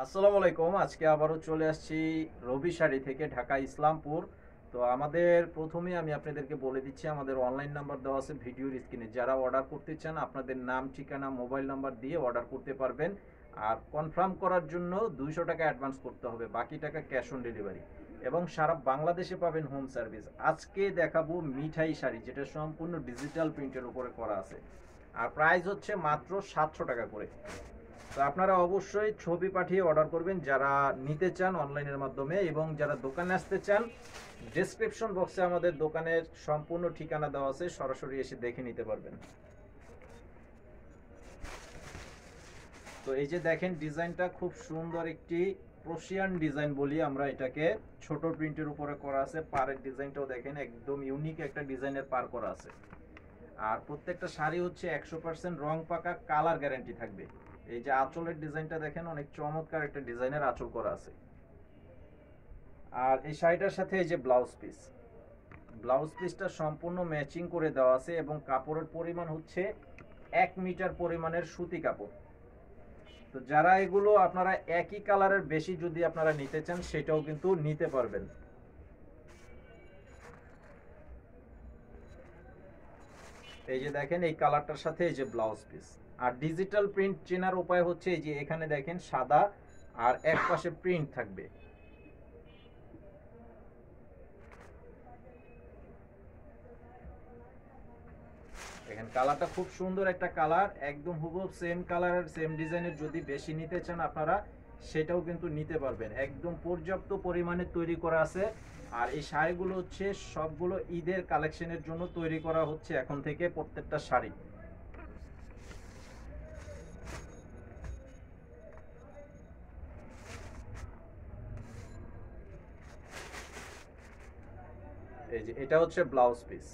আসসালামু আলাইকুম। আজকে আবারও চলে আসছি রবি শাড়ি থেকে, ঢাকা ইসলামপুর। তো আমাদের প্রথমে আমি আপনাদেরকে বলে দিচ্ছি, আমাদের অনলাইন নাম্বার দেওয়া আছে ভিডিওর স্ক্রিনে। যারা অর্ডার করতে চান আপনাদের নাম, ঠিকানা, মোবাইল নাম্বার দিয়ে অর্ডার করতে পারবেন। আর কনফার্ম করার জন্য 200 টাকা অ্যাডভান্স করতে হবে, বাকি টাকা ক্যাশ অন ডেলিভারি। এবং সারা বাংলাদেশে পাবেন হোম সার্ভিস। আজকে দেখাবো মিঠাই শাড়ি, যেটা সম্পূর্ণ ডিজিটাল প্রিন্টের উপরে করা আছে। আর প্রাইস হচ্ছে মাত্র 700 টাকা করে। তো আপনারা অবশ্যই ছবি পাঠিয়ে অর্ডার করবেন যারা নিতে চান অনলাইনের মাধ্যমে, এবং যারা দোকানে আসতে চান ডেসক্রিপশন বক্সে আমাদের দোকানের সম্পূর্ণ ঠিকানা দেওয়া আছে, সরাসরি এসে দেখে নিতে পারবেন। তো এই যে দেখেন, ডিজাইনটা খুব সুন্দর একটি প্রোশিয়ান ডিজাইন বলি আমরা এটাকে। ছোট প্রিন্টের উপরে করা আছে। পাড়ের ডিজাইনটাও দেখেন, একদম ইউনিক একটা ডিজাইনের পার করা আছে। আর প্রত্যেকটা শাড়ি হচ্ছে 100% রং পাকা, কালার গ্যারান্টি থাকবে। এই যে আঁচলের ডিজাইনটা দেখেন, অনেক চমৎকার একটা ডিজাইনের আঁচল করা আছে। আর এই শাড়িটার সাথে এই যে ব্লাউজ পিসটা সম্পূর্ণ ম্যাচিং করে দেওয়া আছে, এবং কাপড়ের পরিমাণ হচ্ছে 1 মিটার পরিমাণের সুতি কাপড়। তো যারা এগুলো আপনারা একই কালারের বেশি যদি আপনারা নিতে চান সেটাও কিন্তু নিতে পারবেন। এই যে দেখেন, এই কালারটার সাথে এই যে ব্লাউজ পিস। আর ডিজিটাল প্রিন্ট চেনার উপায় হচ্ছে এই যে এখানে দেখেন সাদা, আর এক পাশে প্রিন্ট থাকবে। দেখেন কালারটা খুব সুন্দর একটা কালার, একদম হুবহু সেম কালারের সেম ডিজাইনের যদি বেশি নিতে চান আপনারা সেটাও কিন্তু নিতে পারবেন। একদম পর্যাপ্ত পরিমাণে তৈরি করা আছে। আর এই শাড়িগুলো হচ্ছে সবগুলো ঈদের কালেকশনের জন্য তৈরি করা হচ্ছে এখন থেকে প্রত্যেকটা শাড়ি। এই যে এটা হচ্ছে ব্লাউজ পিস,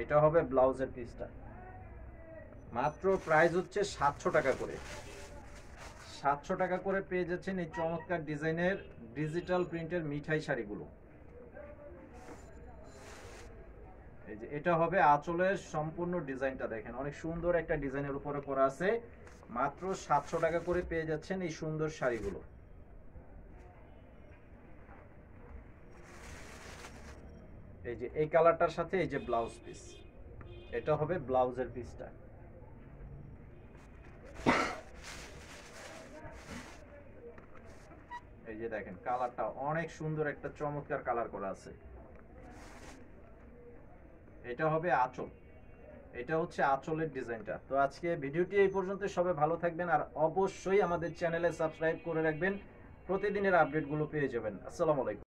এটা হবে ব্লাউজের পিসটা। মাত্র প্রাইস হচ্ছে 700 টাকা করে। 700 টাকা করে পেয়ে যাচ্ছেন এই চমৎকার ডিজাইনের ডিজিটাল প্রিন্টের মিঠাই শাড়িগুলো। এই যে এটা হবে আঁচলের সম্পূর্ণ ডিজাইনটা, দেখেন অনেক সুন্দর একটা ডিজাইনের উপরে করা আছে। মাত্র 700 টাকা করে পেয়ে যাচ্ছেন এই সুন্দর শাড়িগুলো। এই যে এই কালারটার সাথে এই যে ব্লাউজ পিস, এটা হবে ব্লাউজের পিসটা। এই যে দেখেন কালারটা অনেক সুন্দর, একটা চমৎকার কালার করা আছে। এটা হবে আঁচল, এটা হচ্ছে আঁচলের ডিজাইনটা। তো আজকে ভিডিওটি এই পর্যন্ত। সবাই ভালো থাকবেন, আর অবশ্যই আমাদের চ্যানেলে সাবস্ক্রাইব করে রাখবেন, প্রতিদিনের আপডেটগুলো পেয়ে যাবেন। আসসালামু আলাইকুম।